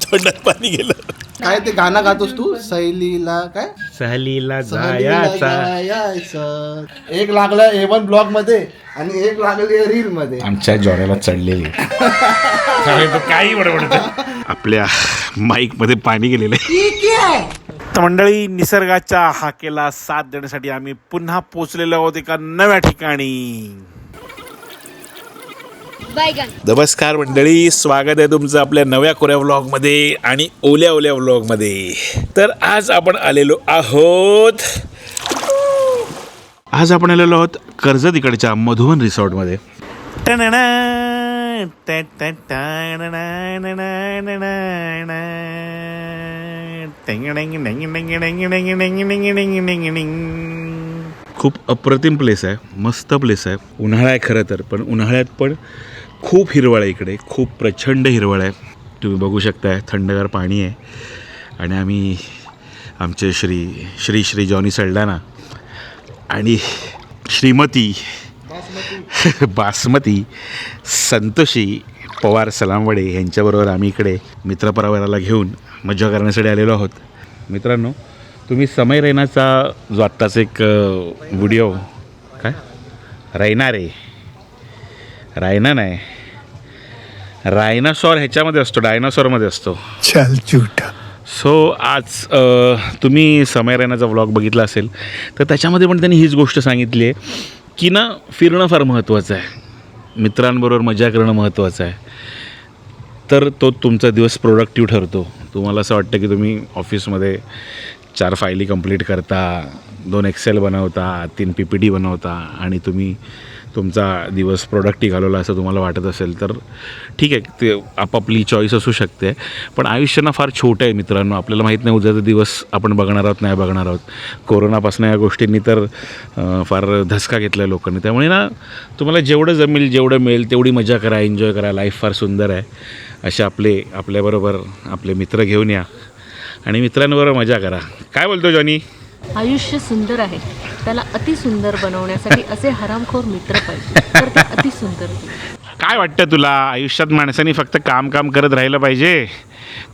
तोंडात पाणी गेलं. काय ते गाणं गातोस तू? सहलीला काय? सहलीला सहलीला जायचा. जायचं. एक लागलं A1 ब्लॉग मध्ये आणि एक लागली रील मध्ये. आमच्या जोराला चढलेली काही बरोबर आपल्या माईक मध्ये पाणी गेलेलं आहे. तर मंडळी, निसर्गाच्या हाकेला साथ देण्यासाठी आम्ही पुन्हा पोचलेलो आहोत एका नव्या ठिकाणी. नमस्कार मंडळी, स्वागत आहे तुमचं आपल्या नव्या कोऱ्या व्लॉगमध्ये आणि ओल्या ओल्या व्लॉगमध्ये. तर आज आपण आलेलो आहोत कर्जत इकडच्या मधुवन रिसॉर्टमध्ये. खूप अप्रतिम प्लेस आहे, मस्त प्लेस आहे. उन्हाळा आहे खरं तर, पण उन्हाळ्यात पण खूप हिरवळ आहे इकडे, खूप प्रचंड हिरवळ आहे. तुम्ही बघू शकताय, थंडगार पाणी आहे. आणि आम्ही आमचे श्री जॉनी सल्डाना आणि श्रीमती बासमती संतोषी पवार सलामवडे यांच्याबरोबर आम्ही इकडे मित्रपरिवाराला घेऊन मजा करण्यासाठी आलेलो आहोत. मित्रांनो, तुम्ही समय रैनाचा जो आत्ताच एक व्हिडिओ काय रायना नाही, रायनासॉर ह्याच्यामध्ये असतो, डायनासॉरमध्ये असतो. चल झूठा. सो आज तुम्ही समय रैनाचा व्लॉग बघितला असेल तर त्याच्यामध्ये पण त्यांनी हीच गोष्ट सांगितली आहे की ना, फिरणं फार महत्त्वाचं आहे, मित्रांबरोबर मजा करणं महत्त्वाचं आहे. तर तो तुमचा दिवस प्रोडक्टिव्ह ठरतो. तुम्हाला असं वाटतं की तुम्ही ऑफिसमध्ये 4 फायली कंप्लीट करता, 2 एक्सेल बनवता, 3 PPT बनवता आणि तुम्ही तुमचा दिवस प्रोडक्टिव्ह घालवला असं तुम्हाला वाटत असेल तर ठीक आहे, ते आपापली चॉईस असू शकते. पण आयुष्य ना फार छोटं आहे मित्रांनो. आपल्याला माहीत नाही उद्याचा दिवस आपण बघणार आहोत नाही बघणार आहोत. कोरोनापासून या गोष्टींनी तर फार धसका घेतला आहे लोकांनी. त्यामुळे ना, तुम्हाला जेवढं जमेल, जेवढं मिळेल तेवढी मजा करा, एन्जॉय करा. लाईफ फार सुंदर आहे. असे आपल्याबरोबर आपले मित्र घेऊन या आणि मित्रांबरोबर मजा करा. काय बोलतो जॉनी? आयुष्य सुंदर आहे, त्याला अतिसुंदर बनवण्यासाठी असे हरामखोर मित्र पाहिजे, तर ते अतिसुंदर. काय वाटतं तुला, आयुष्यात माणसाने फक्त काम करत राहिलं पाहिजे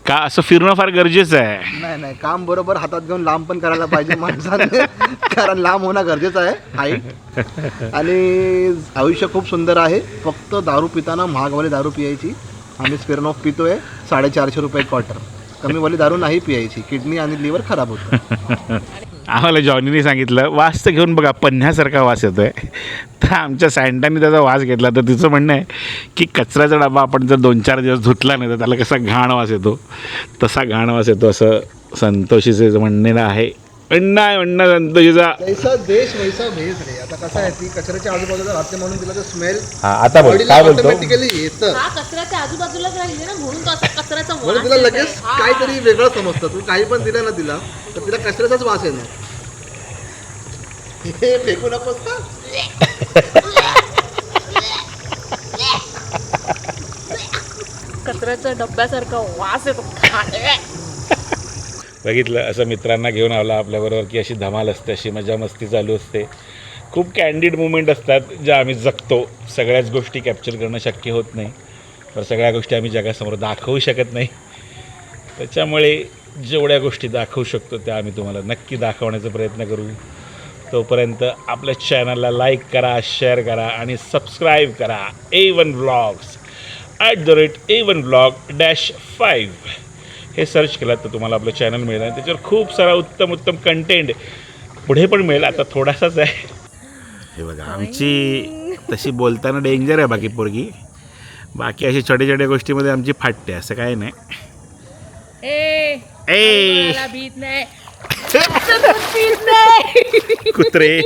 का असं फिरणं फार गरजेचं आहे? नाही, काम बरोबर हातात घेऊन लांब पण करायला पाहिजे माणसाने. कारण लांब होणं गरजेचं आहे, हाईट. आणि आयुष्य खूप सुंदर आहे. फक्त दारू पिताना महागवाली दारू पियायची. आम्ही स्पिरनॉफ पितोय, 450 रुपये क्वार्टर. कमीवाली दारू नाही पियायची, किडनी आणि लिव्हर खराब होतं. आम्हाला जॉनीने सांगितलं, वास तर घेऊन बघा, पन्ह्यासारखा वास येतो आहे. तर आमच्या सँटाने त्याचा वास घेतला. तर तिचं म्हणणं आहे की कचऱ्याचा डबा आपण जर 2-4 दिवस धुतला नाही तर त्याला कसा घाण वास येतो, तसा घाण वास येतो असं संतोषीचं म्हणणं आहे. म्हणणं संतोषीचा. जैसा देश वैसा भेस रे. आता कसं आहे, ती कचऱ्याच्या आजूबाजूला राहते म्हणून तिला तो स्मेल आता बोल, काय बोलतो? ऑटोमॅटिकली येतं. हा कचऱ्याच्या आजूबाजूलाच राहिले ना, म्हणून तो असा कचऱ्याचा म्हणून तिला लगेच काहीतरी वेगळं समजतं. तू काही पण दिलं ना तिला, तर तिला कचऱ्याचाच वास येणार. हे फेकू नकोस का? कचऱ्याच्या डब्यासारखा वास येतो. बघितलं, असं मित्रांना घेऊन आला आपल्याबरोबर की अशी धमाल असते, अशी मजा मस्ती चालू असते. खूप कॅन्डिड मुमेंट असतात ज्या आम्ही जगतो. सगळ्याच गोष्टी कॅप्चर करणं शक्य होत नाही, तर सगळ्या गोष्टी आम्ही जगासमोर दाखवू शकत नाही. त्याच्यामुळे जेवढ्या गोष्टी दाखवू शकतो त्या आम्ही तुम्हाला नक्की दाखवण्याचा प्रयत्न करू. तोपर्यंत आपल्या चॅनलला लाईक करा, शेअर करा आणि सबस्क्राईब करा. A1 Vlogs @A1Vlog-5 हे सर्च केलं तर तुम्हाला आपलं चॅनल मिळेल आणि त्याच्यावर खूप सारा उत्तम कंटेंट पुढे पण मिळेल. आता थोडासाच आहे. हे बघा, आमची तशी बोलताना डेंजर आहे बाकी पोरगी. बाकी अशी छोट्या गोष्टीमध्ये आमची फाटते, असं काय नाही. कुत्रे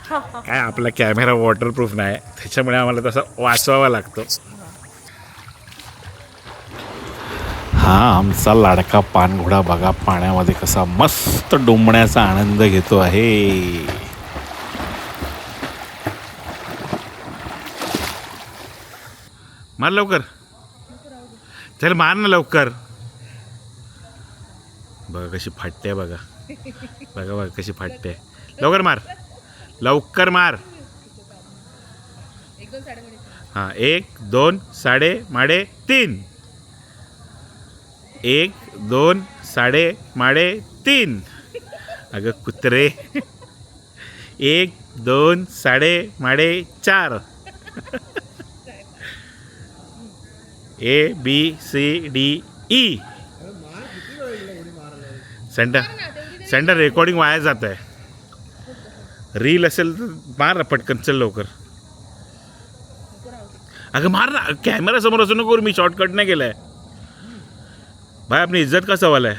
काय, आपला कॅमेरा वॉटरप्रूफ नाही, त्याच्यामुळे आम्हाला तसा वाचवावा लागतो. हा आमचा लाडका पाणघोडा बघा, पाण्यामध्ये कसा मस्त डुंबण्याचा आनंद घेतो आहे. मार लवकर, चल मार ना लवकर. बघा कशी फाटते, बघा कशी फाटते. लवकर मार. हां, 1 2 3.5 1 2 साडे माडे 3. अगं कुत्रे. 1 2 साडे माडे 4. ABCDE. सेंटर रेकॉर्डिंग वाया जात आहे. रील असेल तर मार ना पटकन, चल लवकर. अगं मार ना, कॅमेरा समोर असं नको, मी शॉर्टकट नाही केलाय भाई. आपली इज्जत का सवाल आहे,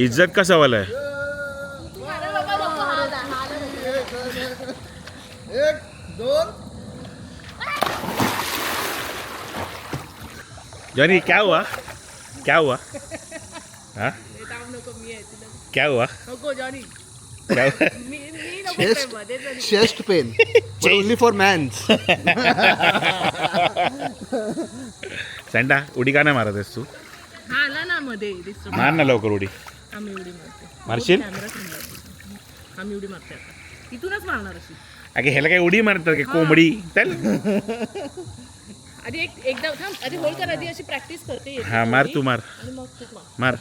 इज्जत का सवाल आहे. 1 2. जॉनी क्या हुआ, क्या हुआ, हाँ क्या हुआ, क्या हुआ? Chest pain only for mans. सँडा उडी का नाही मारत आहेस तू? आला ना मध्ये मार ना लवकर उडी. आम्ही उडी मारते. मारशील? आम्ही उडी मारते आता. इथूनच मारणार अशी. अगे ह्याला काय उडी मारतात का कोंबडी? चल आधी एकदा थांब, आधी होल्ड कर, आधी अशी प्रॅक्टिस करते. हा मार, तू मार, आणि मग तू मार. मार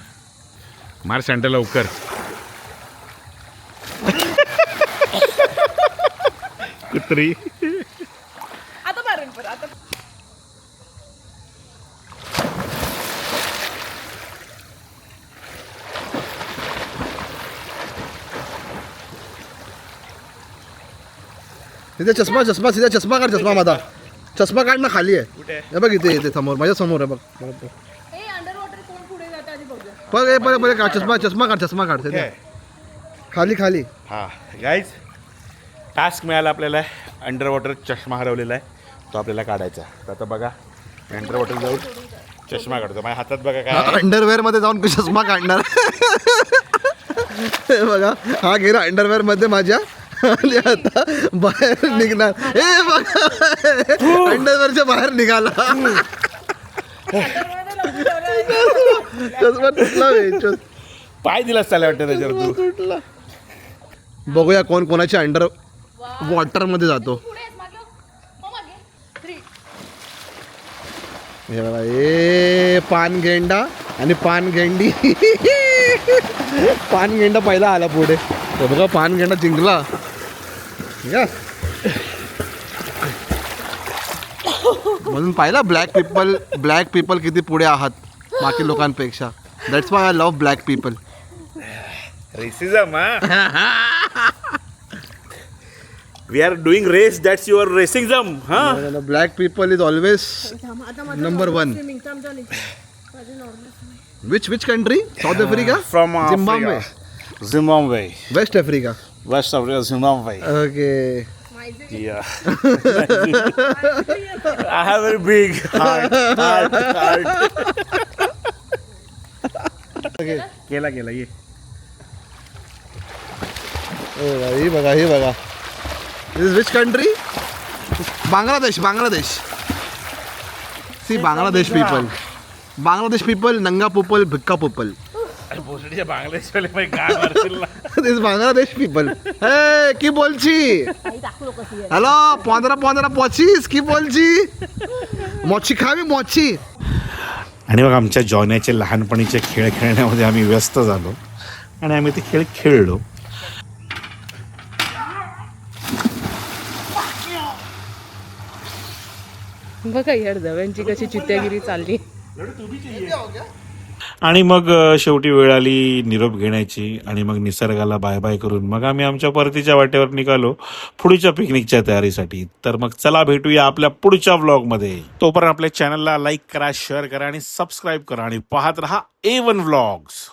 मार सँडा लवकर. कुत्री. आता मारेन पर आता. तिथे चष्मा सीधा चष्मा काढ. चष्मा माझा चष्मा काढ ना, खाली आहे. कुठे आहे? हे बघ इथे समोर, माझ्या समोर आहे बघ. ए अंडर वॉटर कोण पुढे जातं आधी बघूया. बघ काढ चष्मा काढ. तिथे. खाली. हा गाईज, टास्क मिळाला आपल्याला. अंडर वॉटर चष्मा हरवलेला आहे, तो आपल्याला काढायचा. तर आता बघा, अंडर वॉटर जाऊन चष्मा काढतो. माझ्या हातात बघा काय आहे. अंडरवेअर मध्ये जाऊन चष्मा काढणार. हे बघा, हा गेला अंडरवेअर मध्ये माझ्या आणि आता बाहेर निघणार. हे बघा, अंडरवेअरच्या बाहेर निघाला. चष्मा तुटला बे. पाय दिलाच चालला वाटतं त्याच्यावर तू. तुटला. बघूया कोण कोणाच्या अंडर वॉटर मध्ये जातो. हे बघा, ए पानगेंडा आणि पानगेंडी. पानगेंडा पहिला आला पुढे. हे बघा, पानगेंडा जिंकला. म्हणून पाहिला ब्लॅक पीपल किती पुढे आहात बाकी लोकांपेक्षा. That's why I love black people. Racism. We are doing race, that's your racism. हा, black people is always number 1. Which country? South Africa, from Zimbabwe, West Africa. West Africa, Zimbabwe. Okay. Yeah. I have a very big heart. केला ये. हे बघा. This is which country? Bangladesh. See, Bangladesh people, nanga people, bhikka people. Bangladesh वाले भाई काय मारतील ना. This is Bangladesh people. Hey, की बोलची? हॅलो, 15 की बोलची? मोची खावी मोची. आणि मग आमच्या जॉन्याचे लहानपणीचे खेळ खेळण्यामध्ये आम्ही व्यस्त झालो आणि आम्ही ते खेळ खेळलो. बघा यार, दव्यांची कशी चित्त्यागिरी चालली. आणि मग शेवटी वेळ आली निरोप घेण्याची आणि मग निसर्गाला बाय बाय करून मग आम्ही आमच्या परतीच्या वाटेवर निघालो पुढच्या पिकनिकच्या तयारीसाठी. तर मग चला भेटूया आपल्या पुढच्या व्लॉगमध्ये. तोपर्यंत आपल्या चॅनलला लाईक करा, शेअर करा आणि सबस्क्राईब करा आणि पाहत रहा A1 व्लॉग्स.